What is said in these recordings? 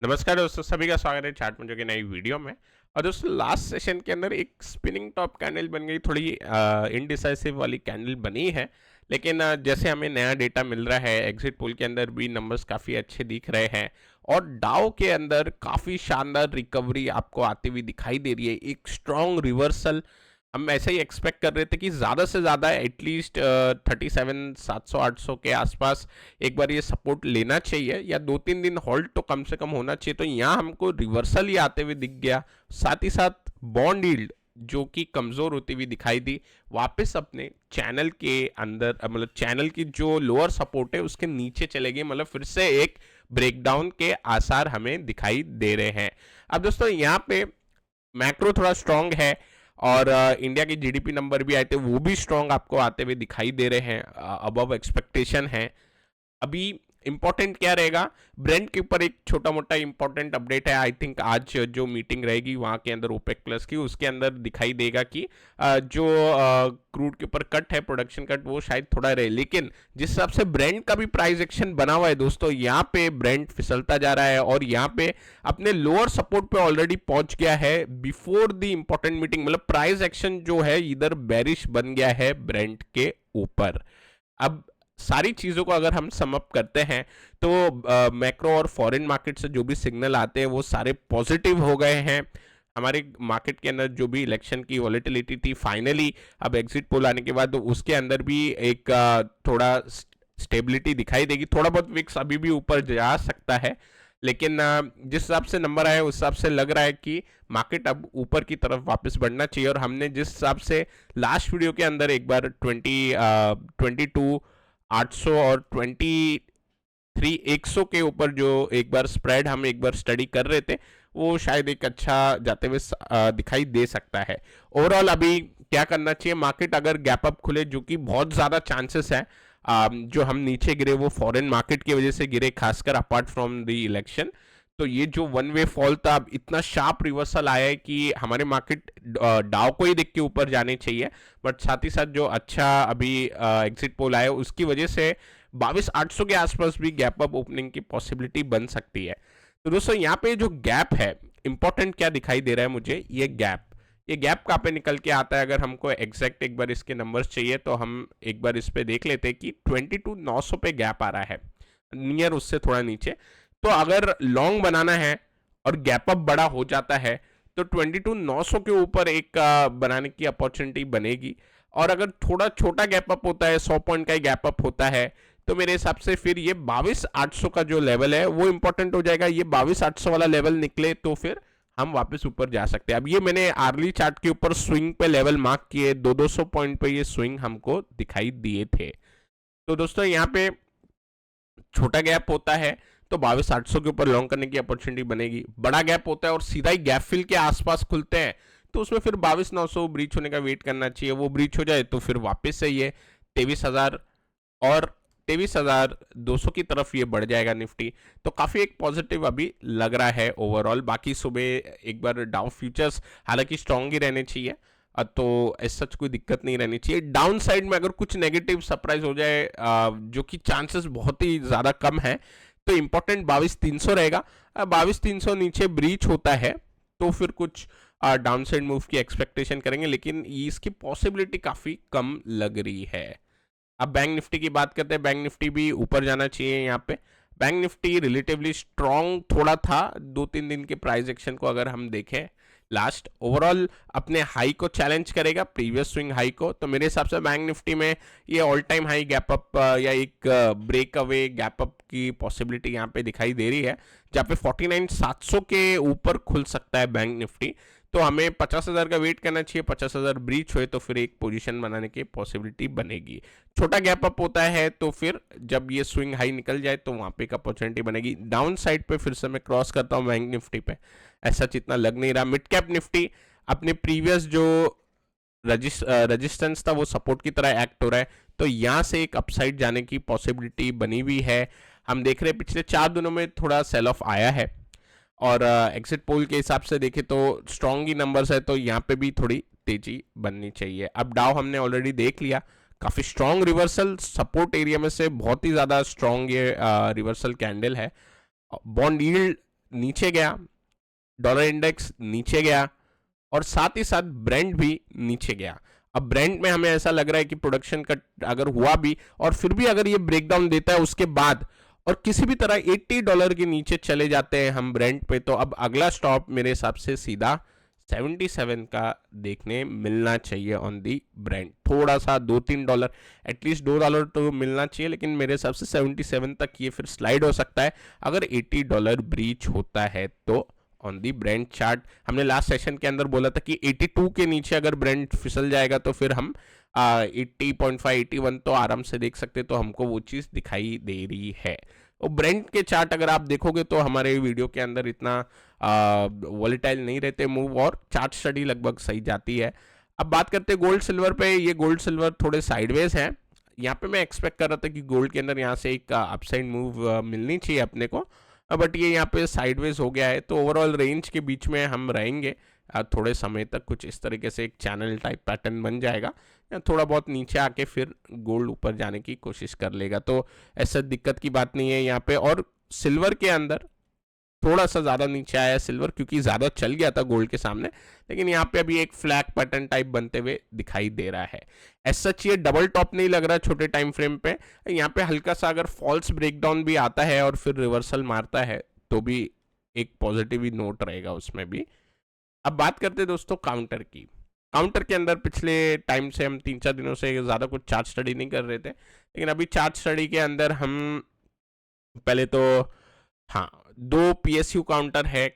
नमस्कार दोस्तों, सभी का स्वागत है चार्ट मंजो की नई वीडियो में। और दोस्तों, लास्ट सेशन के अंदर एक स्पिनिंग टॉप कैंडल बन गई, थोड़ी इनडिसाइसिव वाली कैंडल बनी है। लेकिन जैसे हमें नया डेटा मिल रहा है, एग्जिट पोल के अंदर भी नंबर्स काफ़ी अच्छे दिख रहे हैं और डाउ के अंदर काफ़ी शानदार रिकवरी आपको आती हुई दिखाई दे रही है। एक स्ट्रॉन्ग रिवर्सल हम ऐसे ही एक्सपेक्ट कर रहे थे कि ज़्यादा से ज़्यादा एटलीस्ट 37 700 800 के आसपास एक बार ये सपोर्ट लेना चाहिए या 2-3 दिन होल्ड तो कम से कम होना चाहिए। तो यहाँ हमको रिवर्सल ही आते हुए दिख गया। साथ ही साथ बॉन्ड यील्ड जो कि कमज़ोर होती हुई दिखाई दी, वापस अपने चैनल के अंदर, मतलब चैनल की जो लोअर सपोर्ट है उसके नीचे चले गई। मतलब फिर से एक ब्रेकडाउन के आसार हमें दिखाई दे रहे हैं। अब दोस्तों, यहाँ पे मैक्रो थोड़ा स्ट्रांग है और इंडिया की जीडीपी नंबर भी आए थे, वो भी स्ट्रांग आपको आते हुए दिखाई दे रहे हैं, अबव एक्सपेक्टेशन है। अभी इंपॉर्टेंट क्या रहेगा, ब्रेंट के ऊपर एक छोटा मोटा इंपॉर्टेंट अपडेट है। आई थिंक आज जो मीटिंग रहेगी वहाँ के अंदर ओपेक प्लस की, उसके अंदर दिखाई देगा कि जो क्रूड के ऊपर कट है, प्रोडक्शन कट, वो शायद थोड़ा रहे। लेकिन जिस हिसाब से ब्रेंट का भी प्राइस एक्शन बना हुआ है दोस्तों, यहाँ पे ब्रेंट फिसलता जा रहा है और यहाँ पे अपने लोअर सपोर्ट पे ऑलरेडी पहुंच गया है बिफोर द इंपॉर्टेंट मीटिंग। मतलब प्राइस एक्शन जो है इधर बेरिश बन गया है ब्रेंट के ऊपर। अब सारी चीज़ों को अगर हम सम अप करते हैं तो मैक्रो और फॉरेन मार्केट से जो भी सिग्नल आते हैं वो सारे पॉजिटिव हो गए हैं। हमारे मार्केट के अंदर जो भी इलेक्शन की वॉलेटिलिटी थी, फाइनली अब एग्जिट पोल आने के बाद उसके अंदर भी एक थोड़ा स्टेबिलिटी दिखाई देगी। थोड़ा बहुत विक्स अभी भी ऊपर जा सकता है, लेकिन जिस हिसाब से नंबर आए उस हिसाब से लग रहा है कि मार्केट अब ऊपर की तरफ वापस बढ़ना चाहिए। और हमने जिस हिसाब से लास्ट वीडियो के अंदर एक बार 22 800 और 23 100 के ऊपर जो एक बार स्प्रेड हम एक बार स्टडी कर रहे थे, वो शायद एक अच्छा जाते हुए दिखाई दे सकता है। ओवरऑल अभी क्या करना चाहिए, मार्केट अगर गैप अप खुले, जो कि बहुत ज़्यादा चांसेस है, जो हम नीचे गिरे वो फॉरेन मार्केट की वजह से गिरे, खासकर अपार्ट फ्रॉम द इलेक्शन। तो ये जो वन वे फॉल था, अब इतना शार्प रिवर्सल आया है कि हमारे मार्केट डाउ को ही देख के ऊपर जाने चाहिए। बट साथ ही साथ जो अच्छा अभी एग्जिट पोल आया उसकी वजह से 22 800 के आसपास भी गैप अप ओपनिंग की पॉसिबिलिटी बन सकती है। तो दोस्तों, यहाँ पे जो गैप है, इंपॉर्टेंट क्या दिखाई दे रहा है मुझे, ये गैप कहाँ पे निकल के आता है। अगर हमको एग्जैक्ट एक बार इसके नंबर्स चाहिए तो हम एक बार इस पे देख लेते हैं कि 22 900 पे गैप आ रहा है, नियर उससे थोड़ा नीचे। तो अगर लॉन्ग बनाना है और गैप अप बड़ा हो जाता है तो 22 900 के ऊपर एक बनाने की अपॉर्चुनिटी बनेगी। और अगर थोड़ा छोटा गैप अप होता है, 100 पॉइंट का ही गैप अप होता है, तो मेरे हिसाब से फिर ये 22 800 का जो लेवल है वो इंपॉर्टेंट हो जाएगा। ये 22 800 वाला लेवल निकले तो फिर हम वापस ऊपर जा सकते हैं। अब ये मैंने आर्ली चार्ट के ऊपर स्विंग पे लेवल मार्क किए, 200 पॉइंट पे ये स्विंग हमको दिखाई दिए थे। तो दोस्तों, यहाँ पे छोटा गैप होता है तो 22 800 के ऊपर लॉन्ग करने की अपॉर्चुनिटी बनेगी। बड़ा गैप होता है और सीधा ही गैप फिल के आसपास खुलते हैं तो उसमें फिर 22 900 ब्रीच होने का वेट करना चाहिए। वो ब्रीच हो जाए तो फिर वापस से ये 23,000 और 23,200 की तरफ ये बढ़ जाएगा निफ्टी। तो काफ़ी एक पॉजिटिव अभी लग रहा है ओवरऑल। बाकी सुबह एक बार डाउन फ्यूचर्स हालांकि स्ट्रांग ही रहने चाहिए, तो ऐसा सच कोई दिक्कत नहीं रहनी चाहिए। डाउन साइड में अगर कुछ नेगेटिव सरप्राइज हो जाए, जो कि चांसेस बहुत ही ज़्यादा कम है, तो इंपॉर्टेंट 22 300 रहेगा। 22 300 नीचे ब्रीच होता है तो फिर कुछ डाउन साइड मूव की एक्सपेक्टेशन करेंगे, लेकिन इसकी पॉसिबिलिटी काफ़ी कम लग रही है। अब बैंक निफ्टी की बात करते हैं। बैंक निफ्टी भी ऊपर जाना चाहिए। यहाँ पे बैंक निफ्टी रिलेटिवली स्ट्रॉन्ग थोड़ा था 2-3 दिन के प्राइस एक्शन को अगर हम देखें, लास्ट ओवरऑल अपने हाई को चैलेंज करेगा, प्रीवियस स्विंग हाई को। तो मेरे हिसाब से बैंक निफ्टी में ये all time high gap up या एक ब्रेक अवे गैप अप की पॉसिबिलिटी यहाँ पे दिखाई दे रही है, जहाँ पे 49 700 के ऊपर खुल सकता है बैंक निफ्टी। तो हमें 50,000 का वेट करना चाहिए। 50,000 ब्रीच हुए तो फिर एक पोजीशन बनाने की पॉसिबिलिटी बनेगी। छोटा गैप अप होता है तो फिर जब ये स्विंग हाई निकल जाए तो वहाँ पे एक अपॉर्चुनिटी बनेगी। डाउन साइड पे फिर से मैं क्रॉस करता हूँ बैंक निफ्टी पे, ऐसा जितना लग नहीं रहा। मिड कैप निफ्टी अपने प्रीवियस जो रजिस्टेंस था वो सपोर्ट की तरह एक्ट हो रहा है, तो यहाँ से एक अपसाइड जाने की पॉसिबिलिटी बनी हुई है। हम देख रहे हैं पिछले 4 दिनों में थोड़ा सेल ऑफ आया है और एग्जिट पोल के हिसाब से देखें तो स्ट्रॉन्ग ही नंबर्स है, तो यहाँ पे भी थोड़ी तेजी बननी चाहिए। अब डाउ हमने ऑलरेडी देख लिया, काफ़ी स्ट्रॉन्ग रिवर्सल, सपोर्ट एरिया में से बहुत ही ज़्यादा स्ट्रॉन्ग ये रिवर्सल कैंडल है। बॉन्ड यील्ड नीचे गया, डॉलर इंडेक्स नीचे गया और साथ ही साथ ब्रेंट भी नीचे गया। अब ब्रेंट में हमें ऐसा लग रहा है कि प्रोडक्शन कट अगर हुआ भी और फिर भी अगर ये ब्रेकडाउन देता है उसके बाद और किसी भी तरह $80 के नीचे चले जाते हैं हम ब्रेंट पे, तो अब अगला स्टॉप मेरे हिसाब से सीधा 77 का देखने मिलना चाहिए ऑन दी ब्रेंट। थोड़ा सा $2-3 एटलीस्ट $2 तो मिलना चाहिए, लेकिन मेरे हिसाब से 77 तक ये फिर स्लाइड हो सकता है अगर $80 ब्रीच होता है तो। ऑन दी ब्रेंट चार्ट हमने लास्ट सेशन के अंदर बोला था कि 82 के नीचे अगर ब्रेंट फिसल जाएगा तो फिर हम 80.5 81 तो आराम से देख सकते, तो हमको वो चीज़ दिखाई दे रही है। और ब्रेंट के चार्ट अगर आप देखोगे तो हमारे वीडियो के अंदर इतना वॉलेटाइल नहीं रहते मूव और चार्ट स्टडी लगभग सही जाती है। अब बात करते हैं गोल्ड सिल्वर पे। ये गोल्ड सिल्वर थोड़े साइडवेज हैं। यहाँ पे मैं एक्सपेक्ट कर रहा था कि गोल्ड के अंदर यहाँ से एक अपसाइड मूव मिलनी चाहिए अपने को, बट ये यहाँ पे साइडवेज हो गया है, तो ओवरऑल रेंज के बीच में हम रहेंगे थोड़े समय तक। कुछ इस तरीके से एक चैनल टाइप पैटर्न बन जाएगा, थोड़ा बहुत नीचे आके फिर गोल्ड ऊपर जाने की कोशिश कर लेगा, तो ऐसा दिक्कत की बात नहीं है यहाँ पे। और सिल्वर के अंदर थोड़ा सा ज़्यादा नीचे आया सिल्वर क्योंकि ज़्यादा चल गया था गोल्ड के सामने, लेकिन यहाँ पे अभी एक फ्लैग पैटर्न टाइप बनते हुए दिखाई दे रहा है। ऐसा ये डबल टॉप नहीं लग रहा छोटे टाइम फ्रेम पे। यहाँ पे हल्का सा अगर फॉल्स ब्रेकडाउन भी आता है और फिर रिवर्सल मारता है तो भी एक पॉजिटिव ही नोट रहेगा उसमें भी। अब बात करते हैं दोस्तों काउंटर की। काउंटर के अंदर पिछले टाइम से हम 3-4 दिनों से ज़्यादा कुछ चार्ट स्टडी नहीं कर रहे थे, लेकिन अभी चार्ट स्टडी के अंदर हम पहले तो हाँ 2 PSU काउंटर है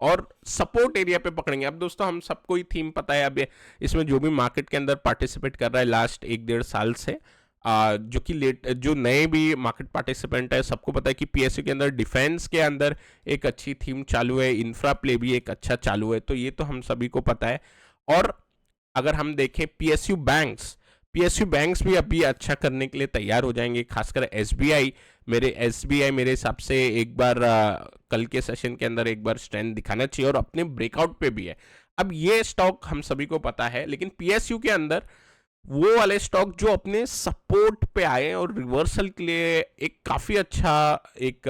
और सपोर्ट एरिया पे पकड़ेंगे। अब दोस्तों हम सबको ही थीम पता है, अब इसमें जो भी मार्केट के अंदर पार्टिसिपेट कर रहा है लास्ट 1-1.5 साल से, जो कि जो नए भी मार्केट पार्टिसिपेंट है सबको पता है कि PSU के अंदर डिफेंस के अंदर एक अच्छी थीम चालू है, इंफ्रा प्ले भी एक अच्छा चालू है, तो ये तो हम सभी को पता है। और अगर हम देखें PSU बैंक्स भी अभी अच्छा करने के लिए तैयार हो जाएंगे, खासकर SBI मेरे हिसाब से एक बार कल के सेशन के अंदर एक बार स्ट्रेंथ दिखाना चाहिए और अपने ब्रेकआउट पे भी है। अब ये स्टॉक हम सभी को पता है, लेकिन PSU के अंदर वो वाले स्टॉक जो अपने सपोर्ट पे आए और रिवर्सल के लिए एक काफ़ी अच्छा एक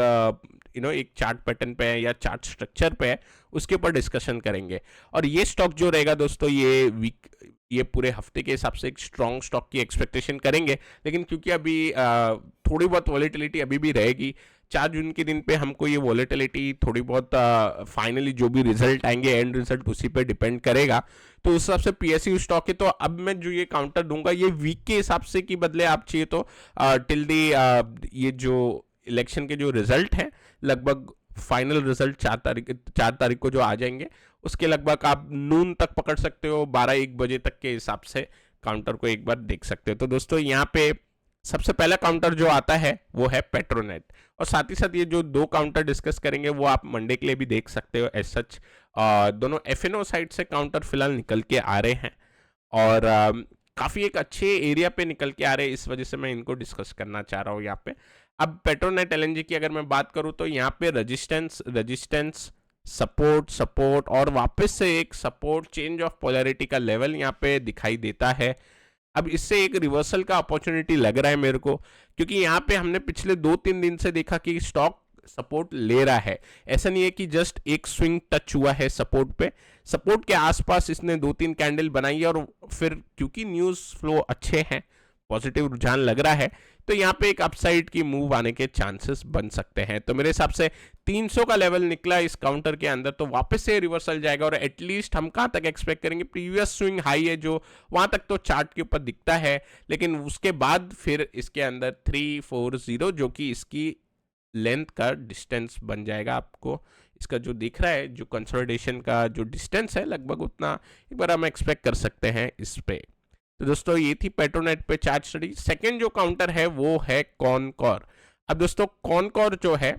एक चार्ट पैटर्न पे है या चार्ट स्ट्रक्चर पे है, उसके ऊपर डिस्कशन करेंगे। और ये स्टॉक जो रहेगा दोस्तों ये पूरे हफ्ते के हिसाब से एक स्ट्रॉन्ग स्टॉक की एक्सपेक्टेशन करेंगे, लेकिन क्योंकि अभी थोड़ी बहुत वॉलेटिलिटी अभी भी रहेगी, 4 जून के दिन पे हमको ये वॉलेटिलिटी थोड़ी बहुत फाइनली जो भी रिजल्ट आएंगे एंड रिजल्ट उसी पे डिपेंड करेगा, तो उस हिसाब से PSU स्टॉक है। तो अब मैं जो ये काउंटर दूंगा ये वीक के हिसाब से की बदले आप चाहिए तो टिल दी ये जो इलेक्शन के जो रिजल्ट हैं लगभग फाइनल रिजल्ट 4 तारीख को जो आ जाएंगे उसके लगभग आप नून तक पकड़ सकते हो, 12-1 बजे तक के हिसाब से काउंटर को एक बार देख सकते हो। तो दोस्तों यहाँ पे सबसे पहला काउंटर जो आता है वो है पेट्रोनेट, और साथ ही साथ ये जो 2 काउंटर डिस्कस करेंगे वो आप मंडे के लिए भी देख सकते हो। एज सच दोनों FNO साइड से काउंटर फिलहाल निकल के आ रहे हैं और काफ़ी एक अच्छे एरिया पे निकल के आ रहे हैं, इस वजह से मैं इनको डिस्कस करना चाह रहा हूँ यहाँ पे। अब पेट्रोनेट LNG की अगर मैं बात करूँ तो यहाँ पे रजिस्टेंस सपोर्ट और वापस से एक सपोर्ट चेंज ऑफ पोलैरिटी का लेवल यहाँ पे दिखाई देता है। अब इससे एक रिवर्सल का अपॉर्चुनिटी लग रहा है मेरे को, क्योंकि यहाँ पे हमने पिछले 2-3 दिन से देखा कि स्टॉक सपोर्ट ले रहा है। ऐसा नहीं है कि जस्ट एक स्विंग टच हुआ है सपोर्ट पे, सपोर्ट के आसपास इसने 2-3 कैंडल बनाई है और फिर क्योंकि न्यूज़ फ्लो अच्छे हैं, पॉजिटिव रुझान लग रहा है, तो यहाँ पे एक अपसाइड की मूव आने के चांसेस बन सकते हैं। तो मेरे हिसाब से 300 का लेवल निकला इस काउंटर के अंदर तो वापस से रिवर्सल जाएगा और एटलीस्ट हम कहाँ तक एक्सपेक्ट करेंगे, प्रीवियस स्विंग हाई है जो वहाँ तक तो चार्ट के ऊपर दिखता है, लेकिन उसके बाद फिर इसके अंदर 340 जो कि इसकी लेंथ का डिस्टेंस बन जाएगा। आपको इसका जो दिख रहा है जो कंसोलिडेशन का जो डिस्टेंस है लगभग उतना एक बार हम एक्सपेक्ट कर सकते हैं इस पे। तो दोस्तों ये थी पेट्रोनेट पे चार्ट स्टडी। सेकेंड जो काउंटर है वो है कॉनकॉर। अब दोस्तों कॉनकॉर जो है,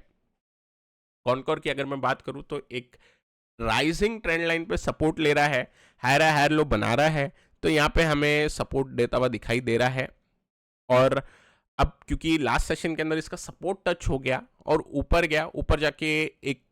कॉनकॉर की अगर मैं बात करूं तो एक राइजिंग ट्रेंड लाइन पे सपोर्ट ले रहा है, हायर लो बना रहा है, तो यहाँ पे हमें सपोर्ट देता हुआ दिखाई दे रहा है। और अब क्योंकि लास्ट सेशन के अंदर इसका सपोर्ट टच हो गया और ऊपर गया, ऊपर जाके एक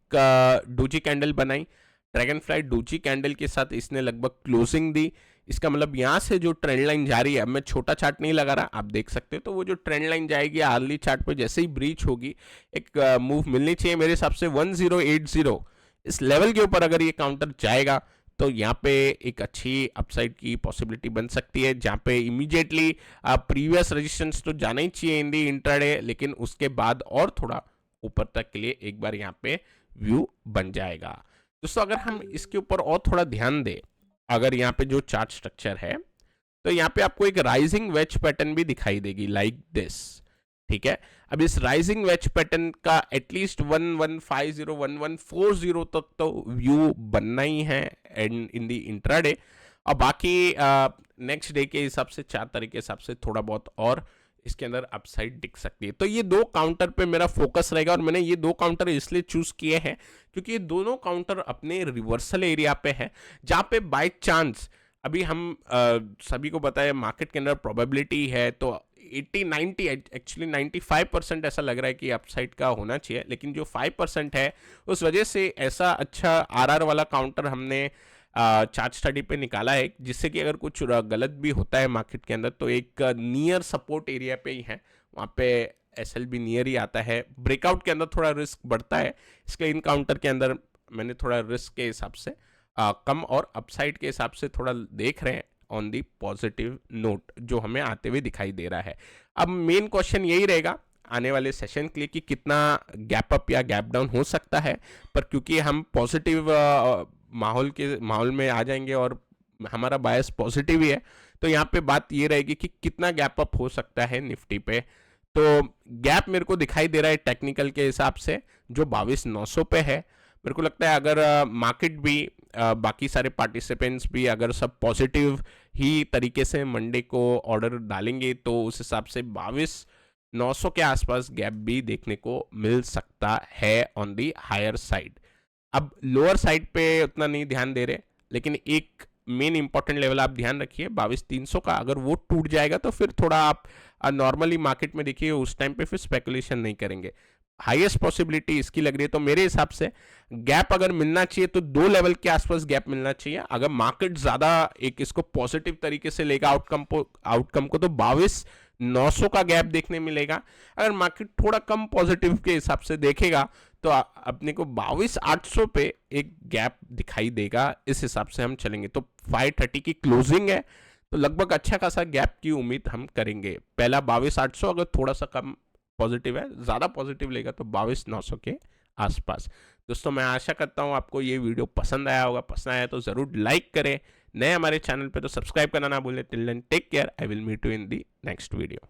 डोजी कैंडल बनाई, ड्रैगन फ्लाई डोजी कैंडल के साथ इसने लगभग क्लोजिंग दी, इसका मतलब यहाँ से जो ट्रेंड लाइन जा रही है, अब मैं छोटा चार्ट नहीं लगा रहा, आप देख सकते हो, तो वो जो ट्रेंड लाइन जाएगी आर्ली चार्ट पे जैसे ही ब्रीच होगी, एक मूव मिलनी चाहिए मेरे हिसाब से 1080, इस लेवल के ऊपर अगर ये काउंटर जाएगा तो यहाँ पे एक अच्छी अपसाइड की पॉसिबिलिटी बन सकती है, जहाँ पे इमीडिएटली प्रीवियस रेजिस्टेंस तो जाना ही चाहिए इन दी इंट्राडे, लेकिन उसके बाद और थोड़ा ऊपर तक के लिए एक बार यहाँ पे व्यू बन जाएगा। दोस्तों अगर हम इसके ऊपर और थोड़ा ध्यान दें, अगर यहाँ पे जो चार्ट स्ट्रक्चर है, तो यहाँ पे आपको एक राइजिंग वेज पैटर्न भी दिखाई देगी लाइक दिस, ठीक है। अब इस राइजिंग वेज पैटर्न का एटलीस्ट 1150 1140 तक तो व्यू बनना ही है एंड इन द इंट्राडे, और बाकी नेक्स्ट डे के हिसाब से 4 तारीख के हिसाब से थोड़ा बहुत और इसके अंदर अपसाइड दिख सकती है। तो ये दो काउंटर पे मेरा फोकस रहेगा, और मैंने ये दो काउंटर इसलिए चूज किए हैं क्योंकि ये दोनों काउंटर अपने रिवर्सल एरिया पे है, जहाँ पे बाय चांस अभी हम सभी को बताया मार्केट के अंदर प्रोबेबिलिटी है तो 80-90 एक्चुअली 95% ऐसा लग रहा है कि अपसाइड का होना चाहिए, लेकिन जो 5% है उस वजह से ऐसा अच्छा आरआर वाला काउंटर हमने चार्ट स्टडी पे निकाला है, जिससे कि अगर कुछ गलत भी होता है मार्केट के अंदर तो एक नियर सपोर्ट एरिया पे ही है, वहाँ पे एसएल भी नियर ही आता है। ब्रेकआउट के अंदर थोड़ा रिस्क बढ़ता है, इसके इन काउंटर के अंदर मैंने थोड़ा रिस्क के हिसाब से कम और अपसाइड के हिसाब से थोड़ा देख रहे हैं ऑन दी पॉजिटिव नोट जो हमें आते हुए दिखाई दे रहा है। अब मेन क्वेश्चन यही रहेगा आने वाले सेशन के लिए कि कितना गैप अप या गैप डाउन हो सकता है, पर क्योंकि हम पॉजिटिव माहौल में आ जाएंगे और हमारा बायस पॉजिटिव ही है, तो यहाँ पे बात ये रहेगी कि कितना गैप अप हो सकता है निफ्टी पे। तो गैप मेरे को दिखाई दे रहा है टेक्निकल के हिसाब से जो 22,900 पे है। मेरे को लगता है अगर मार्केट भी बाकी सारे पार्टिसिपेंट्स भी अगर सब पॉजिटिव ही तरीके से मंडे को ऑर्डर डालेंगे तो उस हिसाब से 22,900 के आसपास गैप भी देखने को मिल सकता है ऑन दी हायर साइड। अब लोअर साइड पे उतना नहीं ध्यान दे रहे, लेकिन एक मेन इंपॉर्टेंट लेवल आप ध्यान रखिए 22,300 का, अगर वो टूट जाएगा तो फिर थोड़ा आप नॉर्मली मार्केट में देखिए उस टाइम पे फिर स्पेकुलेशन नहीं करेंगे। हाईएस्ट पॉसिबिलिटी इसकी लग रही है, तो मेरे हिसाब से गैप अगर मिलना चाहिए तो 2 लेवल के आसपास गैप मिलना चाहिए। अगर मार्केट ज्यादा एक इसको पॉजिटिव तरीके से लेगा आउटकम को तो 22,900 का गैप देखने मिलेगा। अगर मार्केट थोड़ा कम पॉजिटिव के हिसाब से देखेगा तो अपने को 22,800 पे एक गैप दिखाई देगा, इस हिसाब से हम चलेंगे। तो 530 की क्लोजिंग है, तो लगभग अच्छा खासा गैप की उम्मीद हम करेंगे। पहला 22,800 अगर थोड़ा सा कम पॉजिटिव है, ज़्यादा पॉजिटिव लेगा तो 22,900 के आसपास। दोस्तों मैं आशा करता हूँ आपको ये वीडियो पसंद आया होगा, पसंद आया तो ज़रूर लाइक करें, नए हमारे चैनल पे तो सब्सक्राइब करना ना भूलें। Till then take care, I will meet you in the next video.